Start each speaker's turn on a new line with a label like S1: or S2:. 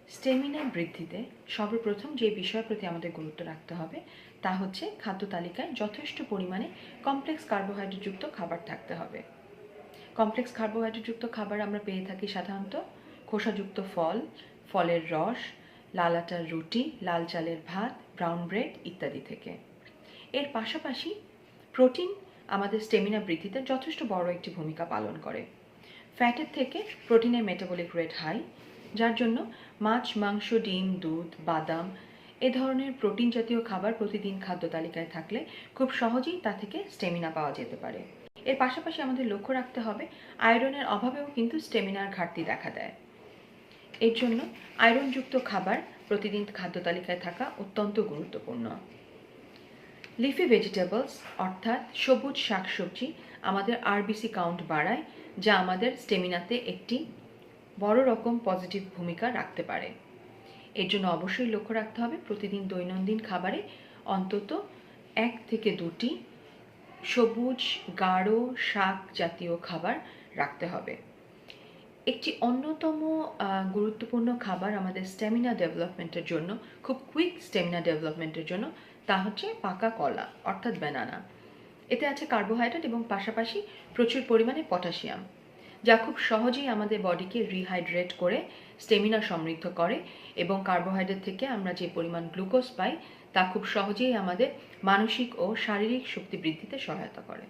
S1: Stamina বৃদ্ধিতে সর্বপ্রথম যে বিষয়ের প্রতি আমাদের গুরুত্ব রাখতে হবে তা হচ্ছে খাদ্য তালিকায় যথেষ্ট পরিমাণে কমপ্লেক্স কার্বোহাইড্রেটযুক্ত খাবার থাকতে হবে। কমপ্লেক্স কার্বোহাইড্রেটযুক্ত খাবার আমরা পেয়ে থাকি সাধারণত খোসাযুক্ত ফল, ফলের রস, লাল আটার রুটি, লাল চালের ভাত, ব্রাউন ব্রেড ইত্যাদি থেকে। এর পাশাপাশি প্রোটিন আমাদের স্টেমিনা বৃদ্ধিতে যথেষ্ট বড় একটি ভূমিকা পালন করে। ফ্যাটের থেকে প্রোটিনের মেটাবলিক রেট হাই, যার জন্য মাছ, মাংস, ডিম, দুধ, বাদাম এ ধরনের প্রোটিন জাতীয় খাবার প্রতিদিন খাদ্য তালিকায় থাকলে খুব সহজেই তা থেকে স্টেমিনা পাওয়া যেতে পারে। এর পাশাপাশি আমাদের লক্ষ্য রাখতে হবে আয়রনের অভাবেও কিন্তু স্টেমিনার ঘাটতি দেখা দেয়। এর জন্য আয়রনযুক্ত খাবার প্রতিদিন খাদ্য তালিকায় থাকা অত্যন্ত গুরুত্বপূর্ণ। লিফি ভেজিটেবলস অর্থাৎ সবুজ শাকসবজি আমাদের আরবিসি কাউন্ট বাড়ায়, যা আমাদের স্টেমিনাতে একটি বড় রকম পজিটিভ ভূমিকা রাখতে পারে। এর জন্য অবশ্যই লক্ষ্য রাখতে হবে প্রতিদিন দৈনন্দিন খাবারে অন্তত 1 থেকে 2টি সবুজ গাঢ় শাক জাতীয় খাবার রাখতে হবে। একটি অন্যতম গুরুত্বপূর্ণ খাবার আমাদের স্ট্যামিনা ডেভেলপমেন্টের জন্য, খুব কুইক স্ট্যামিনা ডেভেলপমেন্টের জন্য, তা হচ্ছে পাকা কলা অর্থাৎ ব্যানানা। এতে আছে কার্বোহাইড্রেট এবং পাশাপাশি প্রচুর পরিমাণে পটাশিয়াম, যা খুব সহজেই আমাদের বডিকে রিহাইড্রেট করে স্টেমিনা সমৃদ্ধ করে এবং কার্বোহাইড্রেট থেকে আমরা যে পরিমাণ গ্লুকোজ পাই তা খুব সহজেই আমাদের মানসিক ও শারীরিক শক্তি বৃদ্ধিতে সহায়তা করে।